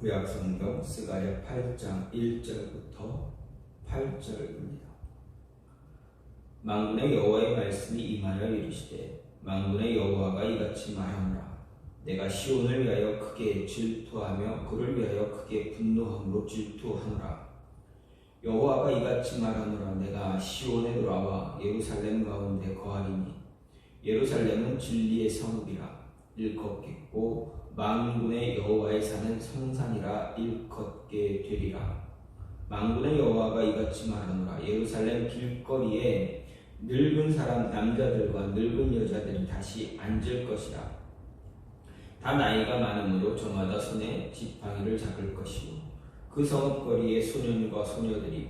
구약성경 스가랴 8장 1절부터 8절입니다. 만군의 여호와의 말씀이 임하여 이르시되 만군의 여호와가 이같이 말하노라. 내가 시온을 위하여 크게 질투하며 그를 위하여 크게 분노함으로 질투하노라. 여호와가 이같이 말하노라. 내가 시온에 돌아와 예루살렘 가운데 거하리니 예루살렘은 진리의 성읍이라 일컫겠고 만군의 여호와의 산은 성산이라 일컫게 되리라. 만군의 여호와가 이같이 말하노라. 예루살렘 길거리에 늙은 사람 남자들과 늙은 여자들이 다시 앉을 것이라. 다 나이가 많으므로 저마다 손에 지팡이를 잡을 것이요 그 성읍거리에 소년과 소녀들이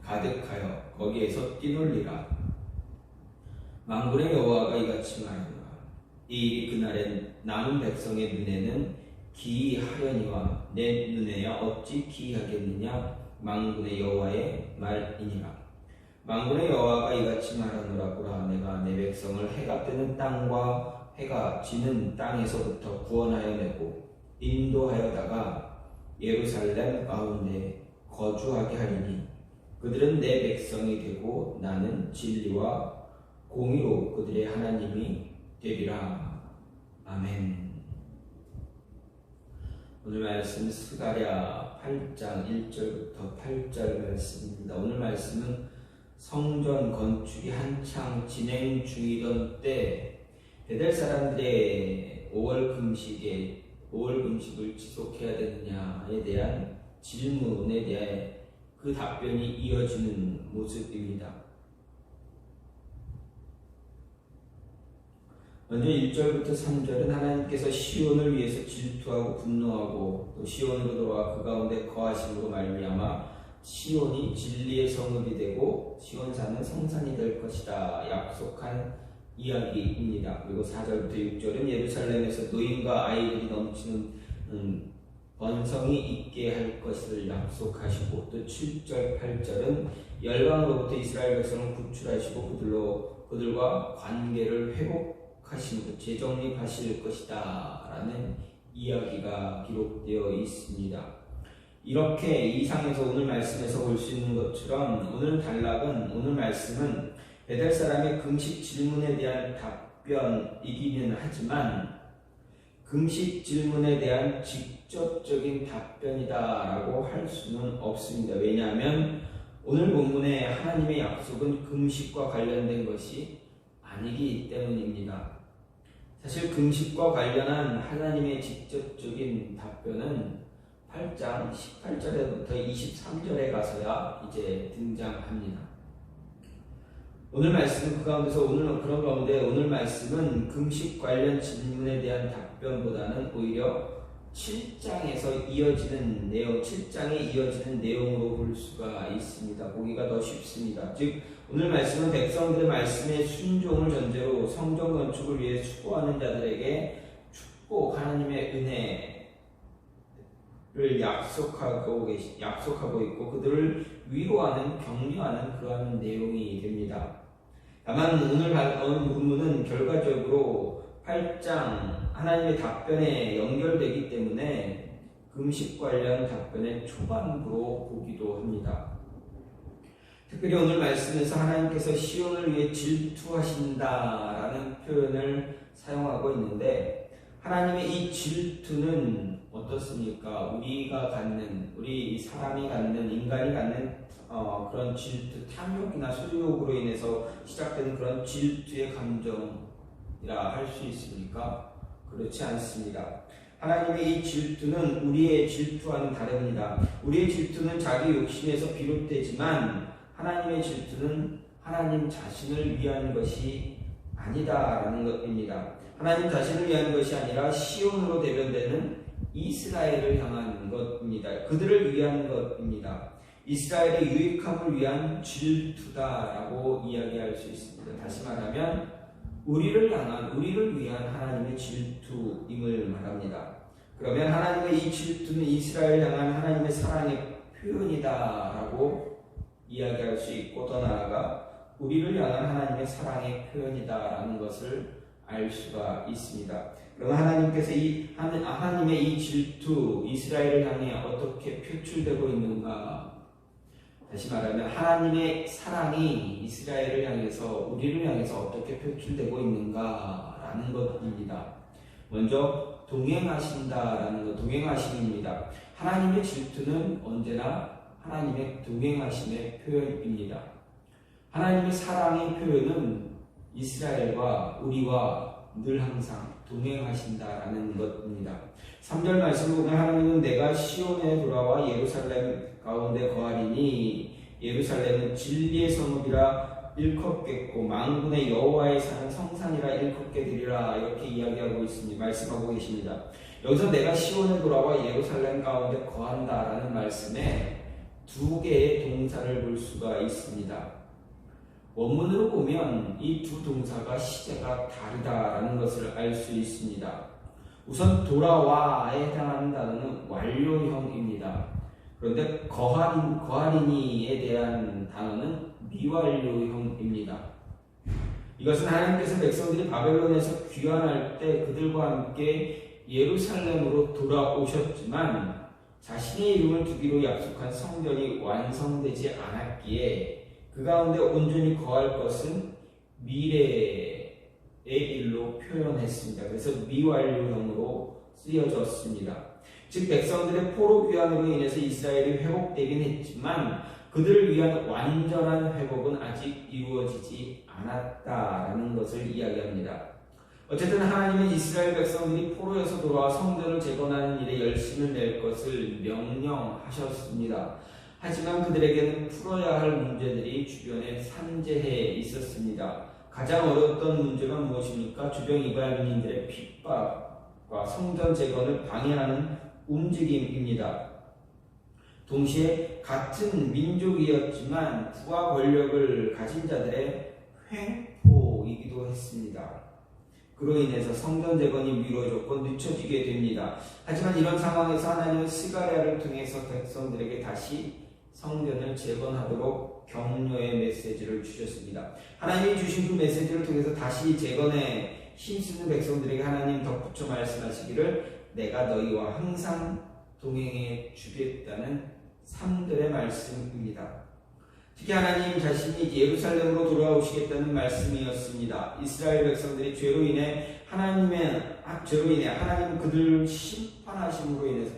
가득하여 거기에서 뛰놀리라. 만군의 여호와가 이같이 말하노라. 이 일이 그날엔 남은 백성의 눈에는 기이하려니와 내 눈에야 어찌 기이하겠느냐. 만군의 여호와의 말이니라. 만군의 여호와가 이같이 말하노라. 보라, 내가 내 백성을 해가 뜨는 땅과 해가 지는 땅에서부터 구원하여 내고 인도하여다가 예루살렘 가운데 거주하게 하리니 그들은 내 백성이 되고 나는 진리와 공의로 그들의 하나님이 되리라. 아멘. 오늘 말씀 스가랴 8장 1절부터 8절 말씀입니다. 오늘 말씀은 성전 건축이 한창 진행 중이던 때 베델 사람들의 5월 금식을 지속해야 되느냐에 대한 질문에 대해 그 답변이 이어지는 모습입니다. 먼저 1절부터 3절은 하나님께서 시온을 위해서 질투하고 분노하고 또 시온으로 돌아와 그 가운데 거하심으로 말미암아 시온이 진리의 성읍이 되고 시온산은 성산이 될 것이다 약속한 이야기입니다. 그리고 4절부터 6절은 예루살렘에서 노인과 아이들이 넘치는 번성이 있게 할 것을 약속하시고 또 7절 8절은 열방으로부터 이스라엘 백성을 구출하시고 그들과 관계를 회복하시고 재정립하실 것이다 라는 이야기가 기록되어 있습니다. 이렇게 이상에서 오늘 말씀에서 볼 수 있는 것처럼 오늘 말씀은 베델 사람의 금식 질문에 대한 답변이기는 하지만 금식 질문에 대한 직접적인 답변이다라고 할 수는 없습니다. 왜냐하면 오늘 본문의 하나님의 약속은 금식과 관련된 것이 아니기 때문입니다. 사실 금식과 관련한 하나님의 직접적인 답변은 8장 18절부터 23절에 가서야 이제 등장합니다. 오늘 말씀은 그런 가운데 오늘 말씀은 금식 관련 질문에 대한 답변보다는 오히려 7장에 이어지는 내용으로 볼 수가 있습니다. 보기가 더 쉽습니다. 즉 오늘 말씀은 백성들의 말씀에 순종을 전제로 성전 건축을 위해 수고하는 자들에게 축복, 하나님의 은혜를 약속하고 있고 그들을 위로하는, 격려하는 그러한 내용이 됩니다. 다만 오늘 본문은 결과적으로 8장 하나님의 답변에 연결되기 때문에 금식 관련 답변의 초반부로 보기도 합니다. 특별히 오늘 말씀에서 하나님께서 시온을 위해 질투하신다라는 표현을 사용하고 있는데 하나님의 이 질투는 어떻습니까? 우리 사람이 갖는, 인간이 갖는 그런 질투, 탐욕이나 소유욕으로 인해서 시작되는 그런 질투의 감정이라 할 수 있습니까? 그렇지 않습니다. 하나님의 이 질투는 우리의 질투와는 다릅니다. 우리의 질투는 자기 욕심에서 비롯되지만 하나님의 질투는 하나님 자신을 위한 것이 아니다라는 것입니다. 하나님 자신을 위한 것이 아니라 시온으로 대변되는 이스라엘을 향한 것입니다. 그들을 위한 것입니다. 이스라엘의 유익함을 위한 질투다라고 이야기할 수 있습니다. 다시 말하면 우리를 위한 하나님의 질투임을 말합니다. 그러면 하나님의 이 질투는 이스라엘을 향한 하나님의 사랑의 표현이다라고 이야기할 수 있고 더 나아가 우리를 향한 하나님의 사랑의 표현이다라는 것을 알 수가 있습니다. 그럼 하나님께서 하나님의 이 질투 이스라엘을 향해 어떻게 표출되고 있는가? 다시 말하면 하나님의 사랑이 이스라엘을 향해서 우리를 향해서 어떻게 표출되고 있는가라는 것입니다. 먼저 동행하신다라는 것, 동행하심입니다. 하나님의 질투는 언제나 하나님의 동행하심의 표현입니다. 하나님의 사랑의 표현은 이스라엘과 우리와 늘 항상 동행하신다라는 것입니다. 3절 말씀을 보면 하나님은 내가 시온에 돌아와 예루살렘 가운데 거하리니 예루살렘은 진리의 성읍이라 일컫겠고 만군의 여호와의 산은 성산이라 일컫게 되리라 이렇게 이야기하고 있습니다. 말씀하고 계십니다. 여기서 내가 시온에 돌아와 예루살렘 가운데 거한다라는 말씀에 두 개의 동사를 볼 수가 있습니다. 원문으로 보면 이 두 동사가 시제가 다르다라는 것을 알 수 있습니다. 우선 돌아와에 해당하는 단어는 완료형입니다. 그런데 거하리니에 대한 단어는 미완료형입니다. 이것은 하나님께서 백성들이 바벨론에서 귀환할 때 그들과 함께 예루살렘으로 돌아오셨지만 자신의 이름을 두기로 약속한 성전이 완성되지 않았기에 그 가운데 온전히 거할 것은 미래의 일로 표현했습니다. 그래서 미완료형으로 쓰여졌습니다. 즉 백성들의 포로 귀환으로 인해서 이스라엘이 회복되긴 했지만 그들을 위한 완전한 회복은 아직 이루어지지 않았다라는 것을 이야기합니다. 어쨌든 하나님은 이스라엘 백성들이 포로에서 돌아와 성전을 재건하는 일에 열심을 낼 것을 명령하셨습니다. 하지만 그들에게는 풀어야 할 문제들이 주변에 산재해 있었습니다. 가장 어려웠던 문제가 무엇입니까? 주변 이방인들의 핍박과 성전 재건을 방해하는 움직임입니다. 동시에 같은 민족이었지만 부와 권력을 가진 자들의 횡포이기도 했습니다. 그로 인해서 성전 재건이 미뤄졌고 늦춰지게 됩니다. 하지만 이런 상황에서 하나님은 스가랴를 통해서 백성들에게 다시 성전을 재건하도록 격려의 메시지를 주셨습니다. 하나님이 주신 그 메시지를 통해서 다시 재건에 힘쓰는 백성들에게 하나님 덧붙여 말씀하시기를 내가 너희와 항상 동행해 주겠다는 3절의 말씀입니다. 특히 하나님 자신이 예루살렘으로 돌아오시겠다는 말씀이었습니다. 이스라엘 백성들이 죄로 인해 하나님 그들을 심판하심으로 인해서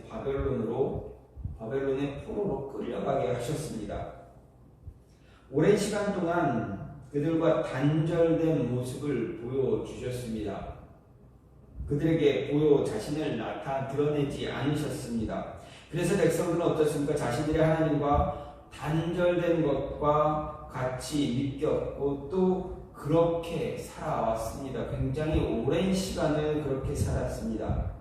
바벨론의 포로로 끌려가게 하셨습니다. 오랜 시간 동안 그들과 단절된 모습을 보여주셨습니다. 그들에게 자신을 드러내지 않으셨습니다. 그래서 백성들은 어떻습니까? 자신들이 하나님과 단절된 것과 같이 믿겼고 또 그렇게 살아왔습니다. 굉장히 오랜 시간을 그렇게 살았습니다.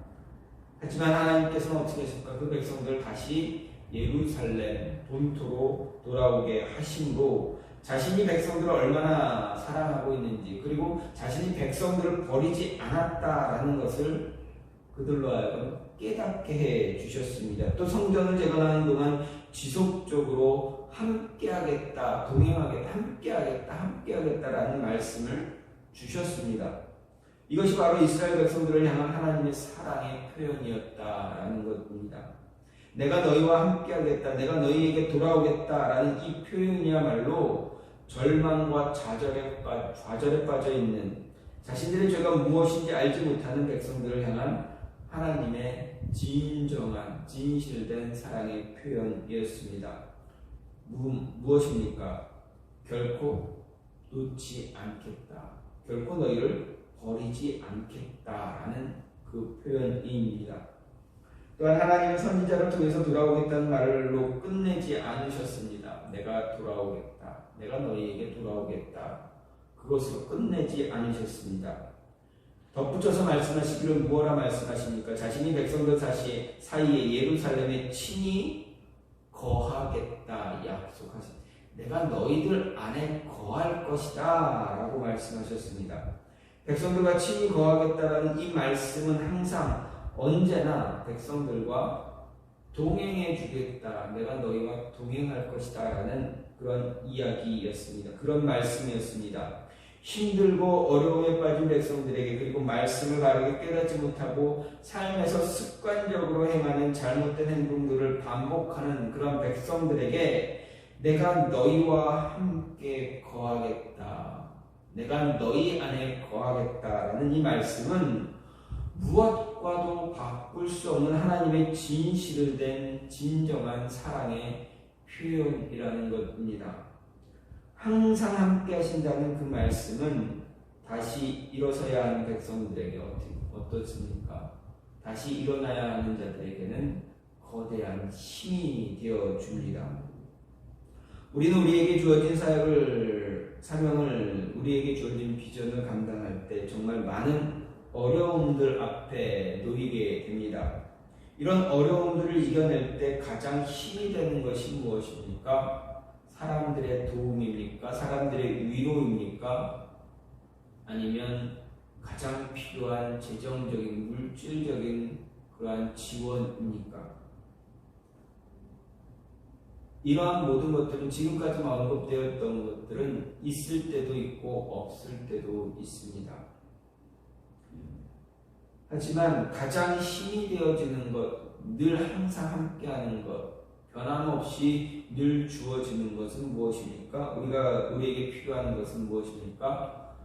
하지만 하나님께서는 어떻게 했습니까? 그 백성들을 다시 예루살렘 본토로 돌아오게 하심으로 자신이 백성들을 얼마나 사랑하고 있는지 그리고 자신이 백성들을 버리지 않았다라는 것을 그들로 하여금 깨닫게 해 주셨습니다. 또 성전을 재건하는 동안 지속적으로 함께하겠다, 함께하겠다라는 말씀을 주셨습니다. 이것이 바로 이스라엘 백성들을 향한 하나님의 사랑의 표현이었다라는 것입니다. 내가 너희와 함께하겠다, 내가 너희에게 돌아오겠다라는 이 표현이야말로 절망과 좌절에 빠져 있는 자신들의 죄가 무엇인지 알지 못하는 백성들을 향한 하나님의 진정한 진실된 사랑의 표현이었습니다. 무엇입니까? 결코 놓지 않겠다. 결코 너희를 버리지 않겠다라는 그 표현입니다. 또한 하나님은 선지자를 통해서 돌아오겠다는 말로 끝내지 않으셨습니다. 내가 돌아오겠다. 내가 너희에게 돌아오겠다. 그것으로 끝내지 않으셨습니다. 덧붙여서 말씀하시기를 무엇라 말씀하십니까? 자신이 백성들 사이에 예루살렘에 친히 거하겠다 약속하십니다. 내가 너희들 안에 거할 것이다 라고 말씀하셨습니다. 백성들과 친히 거하겠다라는 이 말씀은 항상 언제나 백성들과 동행해 주겠다. 내가 너희와 동행할 것이다 라는 그런 이야기였습니다. 그런 말씀이었습니다. 힘들고 어려움에 빠진 백성들에게, 그리고 말씀을 바르게 깨닫지 못하고 삶에서 습관적으로 행하는 잘못된 행동들을 반복하는 그런 백성들에게 내가 너희와 함께 거하겠다, 내가 너희 안에 거하겠다라는 이 말씀은 무엇과도 바꿀 수 없는 하나님의 진실을 된 진정한 사랑의 표현이라는 것입니다. 항상 함께 하신다는 그 말씀은 다시 일어서야 하는 백성들에게 어떻습니까? 다시 일어나야 하는 자들에게는 거대한 힘이 되어 줍니다. 우리는 우리에게 주어진 사명을, 우리에게 주어진 비전을 감당할 때 정말 많은 어려움들 앞에 놓이게 됩니다. 이런 어려움들을 이겨낼 때 가장 힘이 되는 것이 무엇입니까? 사람들의 도움입니까? 사람들의 위로입니까? 아니면 가장 필요한 재정적인, 물질적인 그러한 지원입니까? 이러한 모든 것들은 지금까지 언급되었던 것들은 있을 때도 있고 없을 때도 있습니다. 하지만 가장 힘이 되어지는 것, 늘 항상 함께하는 것, 변함없이 늘 주어지는 것은 무엇입니까? 우리에게 필요한 것은 무엇입니까?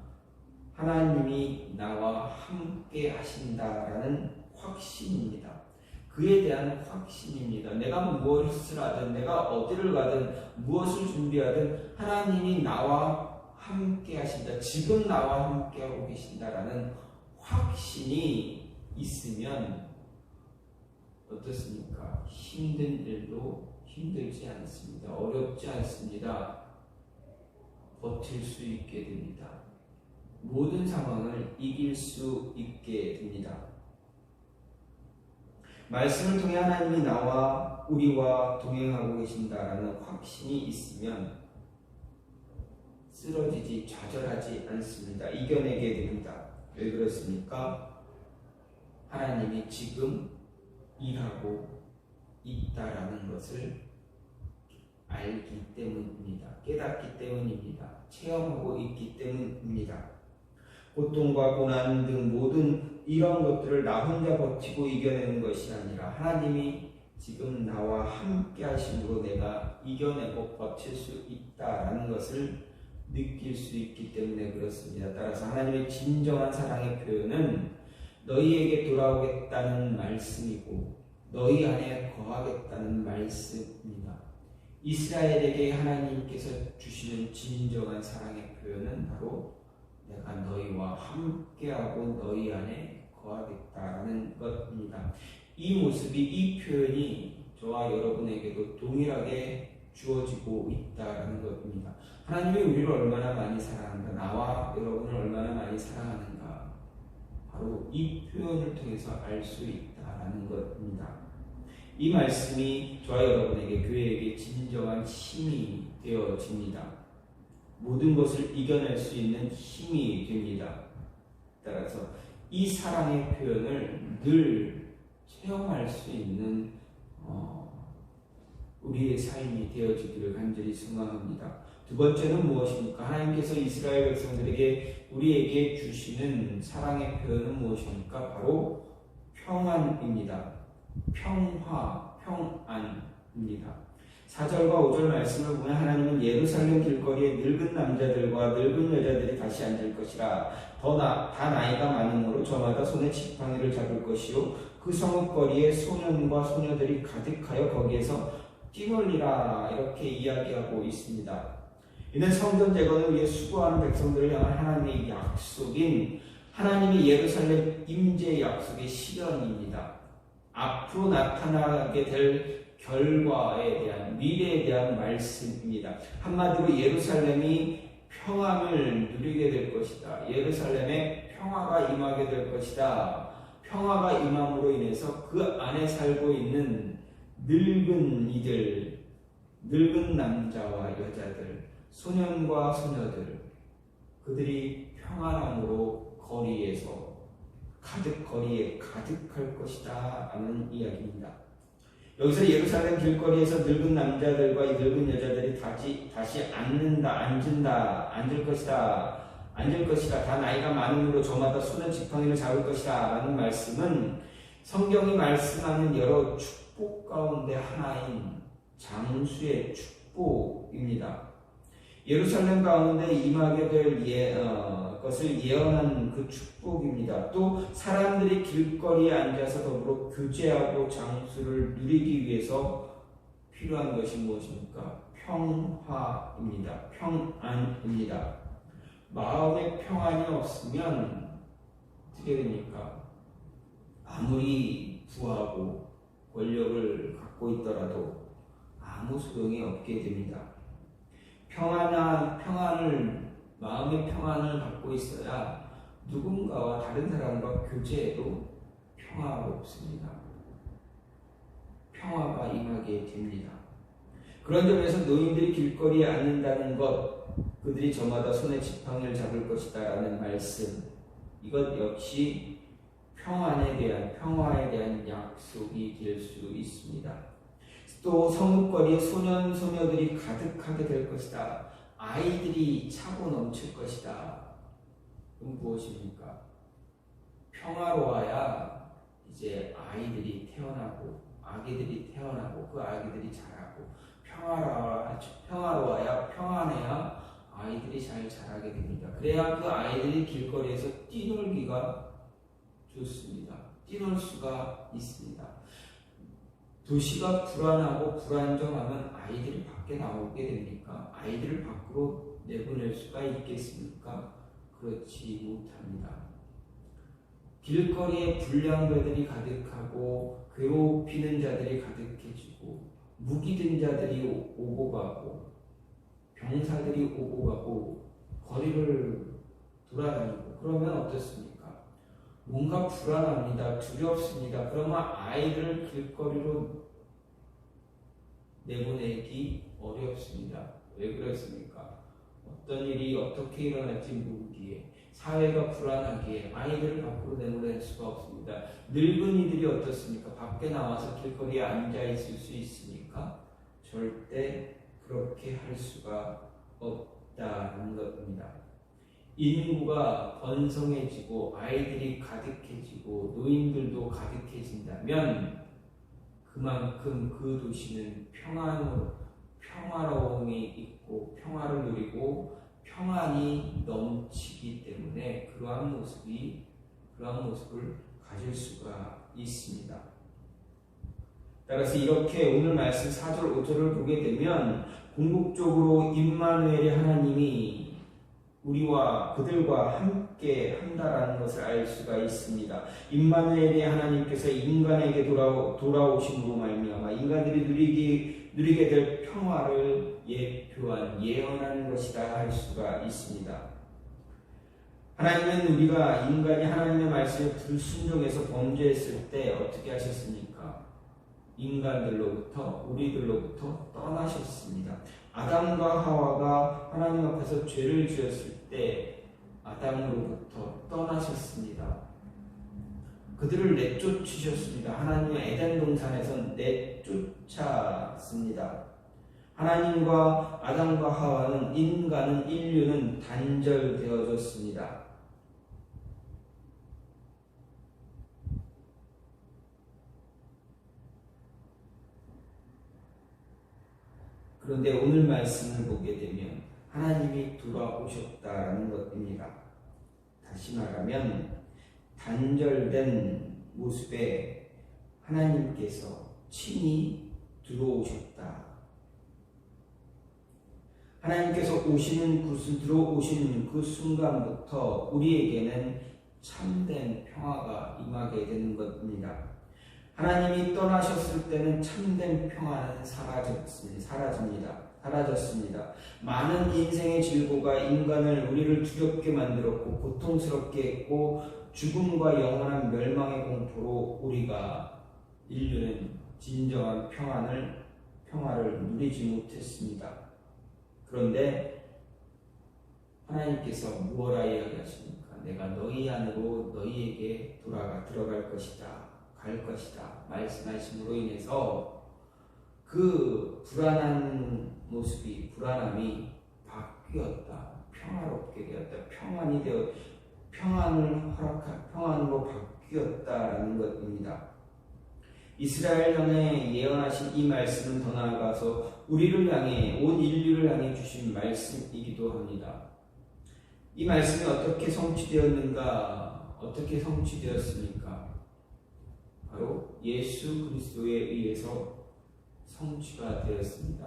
하나님이 나와 함께 하신다라는 확신입니다. 그에 대한 확신입니다. 내가 무엇을 하든, 내가 어디를 가든, 무엇을 준비하든 하나님이 나와 함께 하신다, 지금 나와 함께 하고 계신다라는 확신이 있으면 어떻습니까? 힘든 일도 힘들지 않습니다. 어렵지 않습니다. 버틸 수 있게 됩니다. 모든 상황을 이길 수 있게 됩니다. 말씀을 통해 하나님이 우리와 동행하고 계신다라는 확신이 있으면 쓰러지지, 좌절하지 않습니다. 이겨내게 됩니다. 왜 그렇습니까? 하나님이 지금 일하고 있다라는 것을 알기 때문입니다. 깨닫기 때문입니다. 체험하고 있기 때문입니다. 고통과 고난 등 모든 이런 것들을 나 혼자 버티고 이겨내는 것이 아니라 하나님이 지금 나와 함께 하심으로 내가 이겨내고 버틸 수 있다라는 것을 느낄 수 있기 때문에 그렇습니다. 따라서 하나님의 진정한 사랑의 표현은 너희에게 돌아오겠다는 말씀이고 너희 안에 거하겠다는 말씀입니다. 이스라엘에게 하나님께서 주시는 진정한 사랑의 표현은 바로 내가 너희와 함께하고 너희 안에 거하겠다라는 것입니다. 이 모습이, 이 표현이 저와 여러분에게도 동일하게 주어지고 있다라는 것입니다. 하나님이 우리를 얼마나 많이 사랑한가, 나와 여러분을 얼마나 많이 사랑하는가, 바로 이 표현을 통해서 알 수 있다라는 것입니다. 이 말씀이 저와 여러분에게, 교회에게 진정한 힘이 되어집니다. 모든 것을 이겨낼 수 있는 힘이 됩니다. 따라서 이 사랑의 표현을 늘 체험할 수 있는 우리의 삶이 되어지기를 간절히 소망합니다. 두 번째는 무엇입니까? 하나님께서 이스라엘 백성들에게, 우리에게 주시는 사랑의 표현은 무엇입니까? 바로 평안입니다. 평화, 평안입니다. 4절과 5절 말씀을 보면 하나님은 예루살렘 길거리에 늙은 남자들과 늙은 여자들이 다시 앉을 것이라. 다 나이가 많으므로 저마다 손에 지팡이를 잡을 것이요 그 성읍거리에 소년과 소녀들이 가득하여 거기에서 뛰놀리라. 이렇게 이야기하고 있습니다. 이는 성전 재건을 위해 수고하는 백성들을 향한 하나님의 약속인, 하나님의 예루살렘 임재 약속의 실현입니다. 앞으로 나타나게 될 결과에 대한, 미래에 대한 말씀입니다. 한마디로 예루살렘이 평안을 누리게 될 것이다. 예루살렘에 평화가 임하게 될 것이다. 평화가 임함으로 인해서 그 안에 살고 있는 늙은 이들, 늙은 남자와 여자들, 소년과 소녀들, 그들이 평안함으로 거리에 가득할 것이다 라는 이야기입니다. 여기서 예루살렘 길거리에서 늙은 남자들과 이 늙은 여자들이 다시 앉을 것이다, 앉을 것이다. 다 나이가 많음으로 저마다 손에 지팡이를 잡을 것이다. 라는 말씀은 성경이 말씀하는 여러 축복 가운데 하나인 장수의 축복입니다. 예루살렘 가운데 임하게 될 것을 예언한 그 축복입니다. 또 사람들이 길거리에 앉아서 더불어 교제하고 장수를 누리기 위해서 필요한 것이 무엇입니까? 평화입니다. 평안입니다. 마음의 평안이 없으면 어떻게 됩니까? 아무리 부하고 권력을 갖고 있더라도 아무 소용이 없게 됩니다. 마음의 평안을 갖고 있어야 누군가와 다른 사람과 교제해도 평화롭습니다. 평화가 임하게 됩니다. 그런 점에서 노인들이 길거리에 앉는다는 것, 그들이 저마다 손에 지팡이를 잡을 것이다 라는 말씀, 이것 역시 평화에 대한 약속이 될 수 있습니다. 또 성읍거리에 소년, 소녀들이 가득하게 될 것이다. 아이들이 차고 넘칠 것이다. 그럼 무엇입니까? 평화로워야 이제 아이들이 태어나고 아기들이 태어나고 그 아기들이 자라고 평화로워야 평안해야 아이들이 잘 자라게 됩니다. 그래야 그 아이들이 길거리에서 뛰놀기가 좋습니다. 뛰놀 수가 있습니다. 도시가 불안하고 불안정하면 아이들이 밖에 나오게 됩니까? 아이들을 밖으로 내보낼 수가 있겠습니까? 그렇지 못합니다. 길거리에 불량배들이 가득하고 괴롭히는 자들이 가득해지고 무기든 자들이 오고 가고 병사들이 오고 가고 거리를 돌아다니고 그러면 어떻습니까? 뭔가 불안합니다. 두렵습니다. 그러면 아이들을 길거리로 내보내기 어렵습니다. 왜 그렇습니까? 어떤 일이 어떻게 일어날지 모르기에, 사회가 불안하기에 아이들을 밖으로 내보낼 수가 없습니다. 늙은이들이 어떻습니까? 밖에 나와서 길거리에 앉아 있을 수 있습니까? 절대 그렇게 할 수가 없다는 것입니다. 인구가 번성해지고 아이들이 가득해지고 노인들도 가득해진다면 그만큼 그 도시는 평화로움이 있고 평화를 누리고 평안이 넘치기 때문에 그러한 모습을 가질 수가 있습니다. 따라서 이렇게 오늘 말씀 4절 5절을 보게 되면 궁극적으로 임마누엘의 하나님이 우리와 그들과 함께 한다라는 것을 알 수가 있습니다. 임마누엘의 하나님께서 인간에게 돌아오심으로 말미암아 인간들이 누리게 될 평화를 예언하는 것이다 할 수가 있습니다. 하나님은 인간이 하나님의 말씀에 불순종해서 범죄했을 때 어떻게 하셨습니까? 우리들로부터 떠나셨습니다. 아담과 하와가 하나님 앞에서 죄를 지었을 때 아담으로부터 떠나셨습니다. 그들을 내쫓으셨습니다. 하나님의 에덴 동산에서 내쫓았습니다. 하나님과 아담과 하와는 인류는 단절되어졌습니다. 그런데 오늘 말씀을 보게 되면 하나님이 돌아오셨다라는 것입니다. 다시 말하면 단절된 모습에 하나님께서 친히 들어오셨다. 하나님께서 들어오시는 그 순간부터 우리에게는 참된 평화가 임하게 되는 것입니다. 하나님이 떠나셨을 때는 참된 평화는 사라졌습니다. 많은 인생의 질고가 우리를 두렵게 만들었고 고통스럽게 했고 죽음과 영원한 멸망의 공포로 인류는 진정한 평화를 누리지 못했습니다. 그런데 하나님께서 무엇라 이야기하십니까? 내가 너희 안으로 너희에게 들어갈 것이다. 갈 것이다. 말씀하심으로 인해서 그 불안함이 바뀌었다. 평화롭게 되었다. 평안이 되어 평안을 허락한 평안으로 바뀌었다라는 것입니다. 이스라엘 향해 예언하신 이 말씀은 더 나아가서 우리를 향해 온 인류를 향해 주신 말씀이기도 합니다. 이 말씀이 어떻게 성취되었는가? 어떻게 성취되었습니까? 바로 예수 그리스도에 의해서 성취가 되었습니다.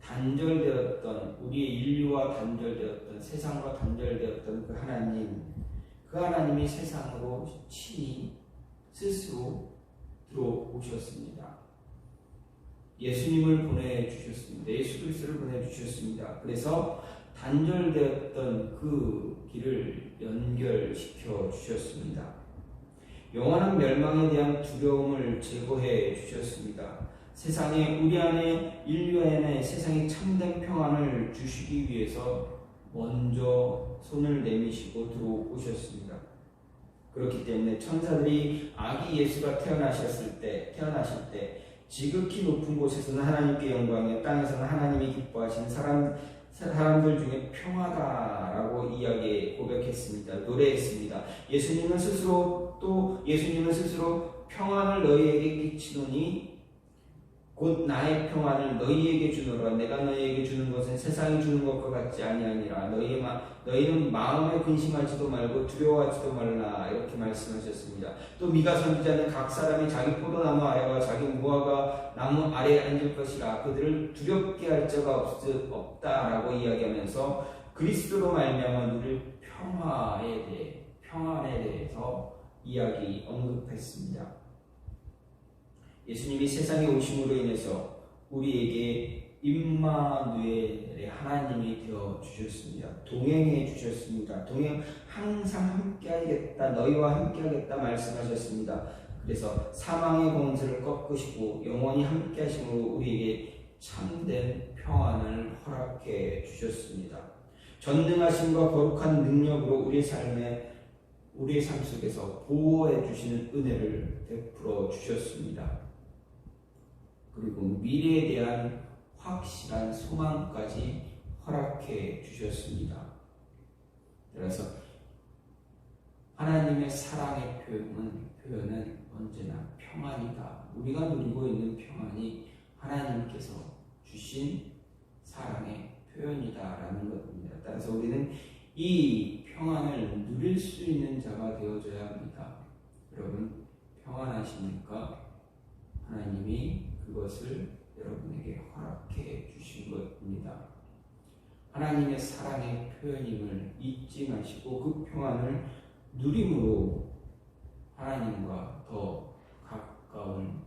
단절되었던 우리의 인류와 단절되었던 세상과 단절되었던 그 하나님이 세상으로 친히 스스로 들어오셨습니다. 예수님을 보내주셨습니다. 예수 그리스도를 보내주셨습니다. 그래서 단절되었던 그 길을 연결시켜 주셨습니다. 영원한 멸망에 대한 두려움을 제거해 주셨습니다. 세상에 우리 안에 인류 안에 세상에 참된 평안을 주시기 위해서 먼저 손을 내미시고 들어오셨습니다. 그렇기 때문에 천사들이 아기 예수가 태어나실 때 지극히 높은 곳에서는 하나님께 영광이요 땅에서는 하나님이 기뻐하시는 사람들 중에 평화다라고 고백했습니다. 노래했습니다. 예수님은 스스로 평안을 너희에게 끼치노니 곧 나의 평안을 너희에게 주노라. 내가 너희에게 주는 것은 세상이 주는 것과 같지 아니하니라. 너희는 마음에 근심하지도 말고 두려워하지도 말라. 이렇게 말씀하셨습니다. 또 미가 선지자는 각 사람이 자기 포도나무 아래와 자기 무화과 나무 아래에 앉을 것이라. 그들을 두렵게 할 자가 없다라고 이야기하면서 그리스도로 말미암아 누릴 평안에 대해서 언급했습니다. 예수님이 세상에 오심으로 인해서 우리에게 임마누엘의 하나님이 되어 주셨습니다. 동행해 주셨습니다. 항상 함께하겠다, 너희와 함께하겠다 말씀하셨습니다. 그래서 사망의 권세를 꺾으시고 영원히 함께하심으로 우리에게 참된 평안을 허락해 주셨습니다. 전능하심과 거룩한 능력으로 우리의 삶 속에서 보호해 주시는 은혜를 베풀어 주셨습니다. 그리고 미래에 대한 확실한 소망까지 허락해 주셨습니다. 그래서 하나님의 사랑의 표현은 언제나 평안이다. 우리가 누리고 있는 평안이 하나님께서 주신 사랑의 표현이다라는 것입니다. 따라서 우리는 이 평안을 누릴 수 있는 자가 되어줘야 합니다. 여러분 평안하십니까? 하나님이 그것을 여러분에게 허락해 주신 것입니다. 하나님의 사랑의 표현임을 잊지 마시고 그 평안을 누림으로 하나님과 더 가까운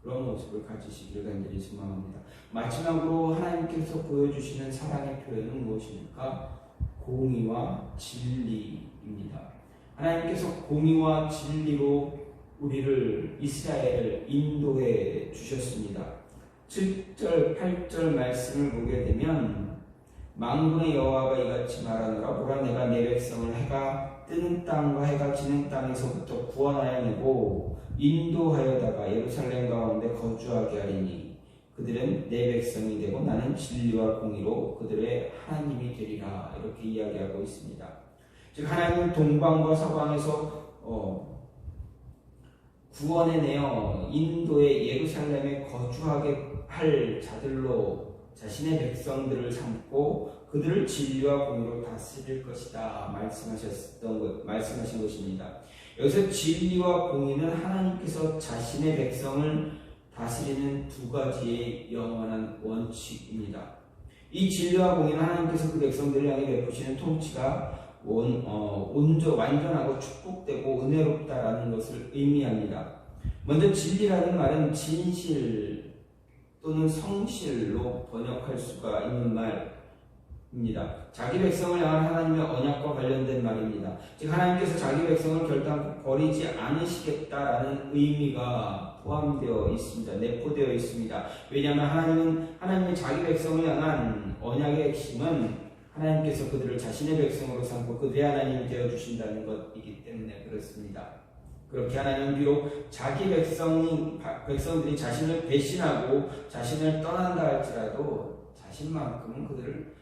그런 모습을 가지시기를 간절히 소망합니다. 마지막으로 하나님께서 보여주시는 사랑의 표현은 무엇입니까? 공의와 진리입니다. 하나님께서 공의와 진리로 우리를 이스라엘을 인도해 주셨습니다. 7절 8절 말씀을 보게 되면 만군의 여호와가 이같이 말하노라. 보라 내가 내 백성을 해가 뜨는 땅과 해가 지는 땅에서부터 구원하여 내고 인도하여다가 예루살렘 가운데 거주하게 하리니 그들은 내 백성이 되고 나는 진리와 공의로 그들의 하나님이 되리라. 이렇게 이야기하고 있습니다. 즉 하나님은 동방과 서방에서 구원해내어 인도의 예루살렘에 거주하게 할 자들로 자신의 백성들을 삼고 그들을 진리와 공의로 다스릴 것이다 말씀하신 것입니다. 여기서 진리와 공의는 하나님께서 자신의 백성을 다스리는 두 가지의 영원한 원칙입니다. 이 진리와 공의는 하나님께서 그 백성들을 향해 베푸시는 통치가 완전하고 축복되고 은혜롭다라는 것을 의미합니다. 먼저 진리라는 말은 진실 또는 성실로 번역할 수가 있는 말입니다. 자기 백성을 향한 하나님의 언약과 관련된 말입니다. 즉 하나님께서 자기 백성을 결단코 버리지 않으시겠다라는 의미가 포함되어 있습니다. 내포되어 있습니다. 왜냐하면 하나님의 자기 백성을 향한 언약의 핵심은 하나님께서 그들을 자신의 백성으로 삼고 그들의 하나님이 되어주신다는 것이기 때문에 그렇습니다. 그렇게 하나님은 비록 자기 백성들이 자신을 배신하고 자신을 떠난다 할지라도 자신만큼은 그들을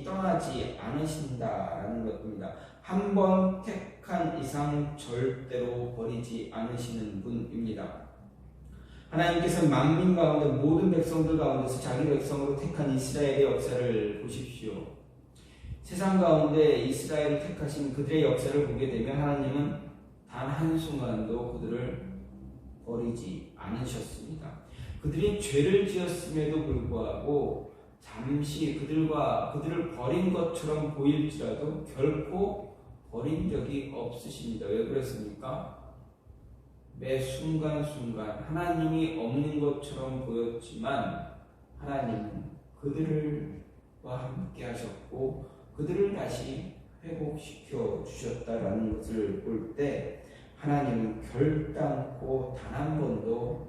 떠나지 않으신다라는 것입니다. 한 번 택한 이상 절대로 버리지 않으시는 분입니다. 하나님께서 만민 가운데 모든 백성들 가운데서 자기 백성으로 택한 이스라엘의 역사를 보십시오. 세상 가운데 이스라엘을 택하신 그들의 역사를 보게 되면 하나님은 단 한순간도 그들을 버리지 않으셨습니다. 그들이 죄를 지었음에도 불구하고 잠시 그들을 버린 것처럼 보일지라도 결코 버린 적이 없으십니다. 왜 그랬습니까? 매 순간순간 하나님이 없는 것처럼 보였지만 하나님은 그들과 함께 하셨고 그들을 다시 회복시켜 주셨다라는 것을 볼 때 하나님은 결단코 단 한 번도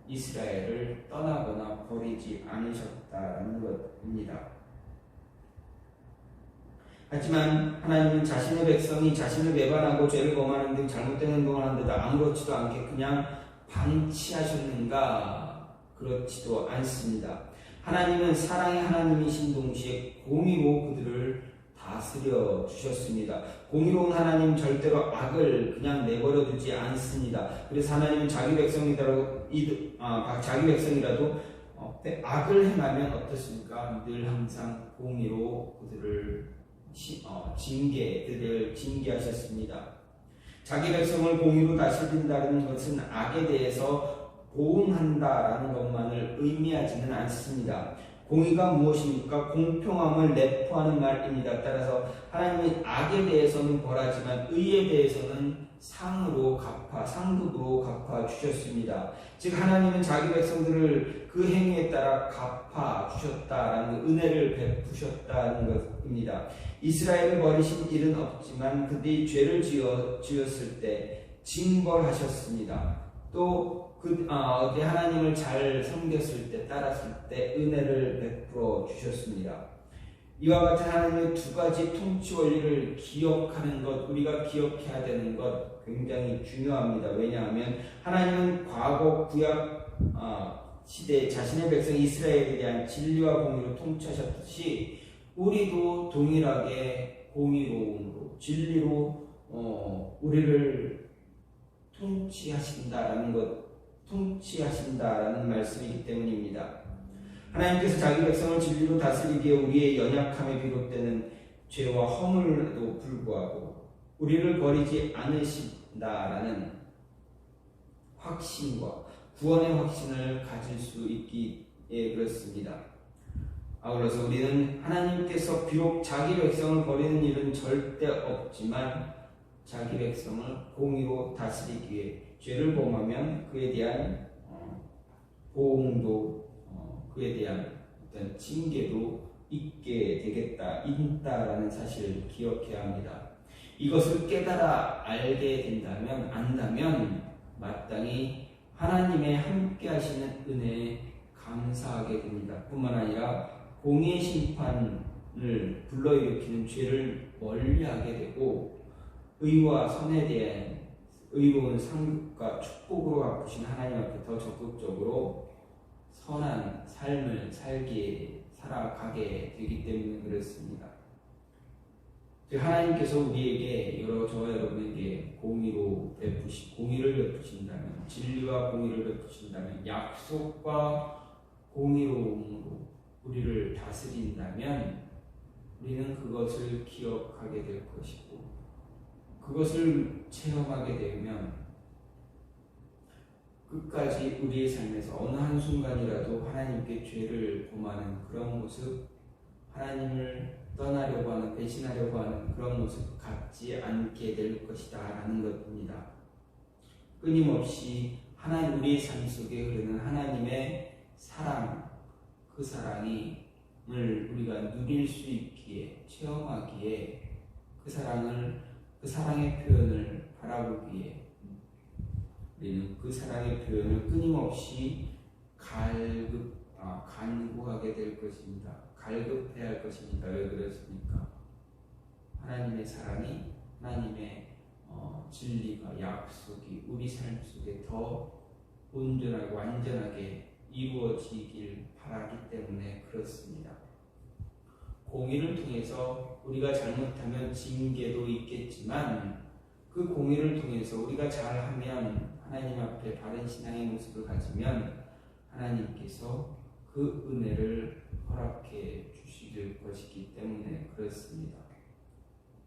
이스라엘을 떠나거나 버리지 않으셨다라는 것입니다. 하지만 하나님은 자신의 백성이 자신을 배반하고 죄를 범하는 등 잘못된 행동을 하는데도 아무렇지도 않게 그냥 방치하셨는가? 그렇지도 않습니다. 하나님은 사랑의 하나님이신 동시에 공의로 그들을 다스려 주셨습니다. 공의로운 하나님 절대로 악을 그냥 내버려 두지 않습니다. 그래서 하나님은 자기 백성이라도 악을 행하면 어떻습니까? 늘 항상 공의로 그들을 징계하셨습니다. 자기 백성을 공의로 다스린다는 것은 악에 대해서 보응한다라는 것만을 의미하지는 않습니다. 공의가 무엇입니까? 공평함을 내포하는 말입니다. 따라서 하나님은 악에 대해서는 벌하지만 의에 대해서는 상급으로 갚아 주셨습니다. 즉 하나님은 자기 백성들을 그 행위에 따라 갚아 주셨다라는 은혜를 베푸셨다는 것입니다. 이스라엘을 버리신 일은 없지만 그들이 죄를 지었을 때 징벌하셨습니다. 또 하나님을 잘 섬겼을 때 따랐을 때 은혜를 베풀어 주셨습니다. 이와 같은 하나님의 두 가지 통치 원리를 기억하는 것, 우리가 기억해야 되는 것 굉장히 중요합니다. 왜냐하면 하나님은 과거 구약 시대 자신의 백성 이스라엘에 대한 진리와 공의로 통치하셨듯이 우리도 동일하게 공의로움으로 진리로 우리를 통치하신다라는 말씀이기 때문입니다. 하나님께서 자기 백성을 진리로 다스리기에 우리의 연약함에 비롯되는 죄와 허물에도 불구하고 우리를 버리지 않으신다라는 확신과 구원의 확신을 가질 수 있기에 그렇습니다. 아울러서 우리는 하나님께서 비록 자기 백성을 버리는 일은 절대 없지만 자기 백성을 공의로 다스리기 위해 죄를 범하면 그에 대한 보응도 그에 대한 어떤 징계도 있다라는 사실을 기억해야 합니다. 이것을 깨달아 안다면 마땅히 하나님의 함께 하시는 은혜에 감사하게 됩니다. 뿐만 아니라 공의의 심판을 불러일으키는 죄를 멀리하게 되고 의와 선에 대한 의로운 상급과 축복으로 갚으신 하나님 앞에 더 적극적으로 선한 삶을 살아가게 되기 때문에 그렇습니다. 하나님께서 우리에게 저와 여러분에게 공의를 베푸신다면 진리와 공의를 베푸신다면 약속과 공의로움으로 우리를 다스린다면 우리는 그것을 기억하게 될 것이고 그것을 체험하게 되면 끝까지 우리의 삶에서 어느 한순간이라도 하나님께 죄를 범하는 그런 모습, 하나님을 떠나려고 하는, 배신하려고 하는 그런 모습 갖지 않게 될 것이다 라는 것입니다. 끊임없이 우리의 삶 속에 흐르는 하나님의 사랑, 그 사랑을 우리가 누릴 수 있기에, 체험하기에 그 사랑의 표현을 바라보기에 우리는 그 사랑의 표현을 끊임없이 간구하게 될 것입니다. 갈급해야 할 것입니다. 왜 그렇습니까? 하나님의 사랑이, 하나님의 진리가, 약속이 우리 삶 속에 더 온전하고 완전하게 이루어지길 바라기 때문에 그렇습니다. 공의를 통해서 우리가 잘못하면 징계도 있겠지만 그 공의를 통해서 우리가 잘하면 하나님 앞에 바른 신앙의 모습을 가지면 하나님께서 그 은혜를 허락해 주실 것이기 때문에 그렇습니다.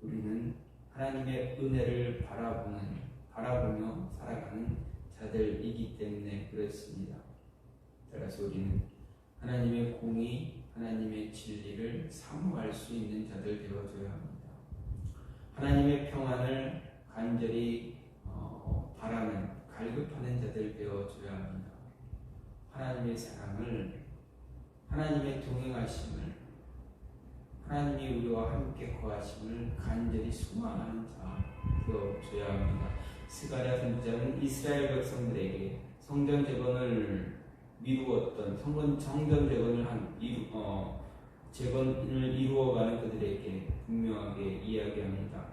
우리는 하나님의 은혜를 바라보며 살아가는 자들이기 때문에 그렇습니다. 따라서 우리는 하나님의 공의, 하나님의 진리를 사모할 수 있는 자들 되어줘야 합니다. 하나님의 평안을 간절히 바라는, 갈급하는 자들 되어줘야 합니다. 하나님의 사랑을, 하나님의 동행하심을, 하나님이 우리와 함께 거하심을 간절히 소망하는 자 되어줘야 합니다. 스가랴 선지자는 이스라엘 백성들에게 성전 재건을 미루었던 재건을 이루어가는 그들에게 분명하게 이야기합니다.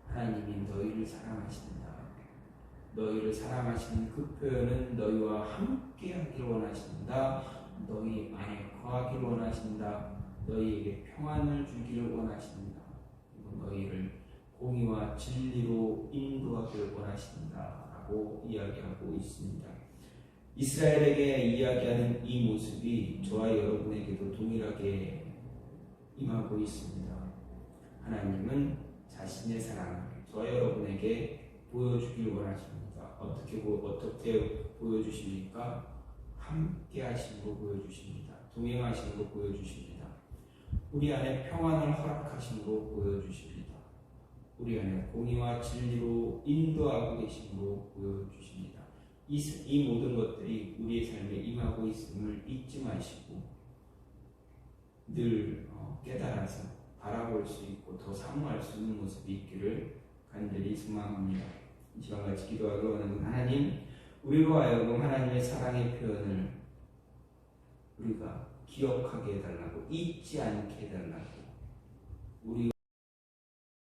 하나님이 너희를 사랑하신다. 너희를 사랑하시는 그 표현은 너희와 함께 하길 원하신다. 너희 안에 거하길 원하신다. 너희에게 평안을 주기를 원하신다. 그리고 너희를 공의와 진리로 인도하길 원하신다. 라고 이야기하고 있습니다. 이스라엘에게 이야기하는 이 모습이 저와 여러분에게도 동일하게 임하고 있습니다. 하나님은 자신의 사랑을 저와 여러분에게 보여주길 원하십니다. 어떻게 보여주십니까? 함께 하시고 보여주십니다. 동행하시고 보여주십니다. 우리 안에 평안을 허락하시고 보여주십니다. 우리 안에 공의와 진리로 인도하고 계시고 보여주십니다. 이 모든 것들이 우리의 삶에 임하고 있음을 잊지 마시고 늘 깨달아서 바라볼 수 있고 더 사모할 수 있는 모습이 있기를 간절히 소망합니다. 이 시간 같이 기도하기 원하는 하나님, 우리로 하여금 하나님의 사랑의 표현을 우리가 기억하게 해달라고, 잊지 않게 해달라고,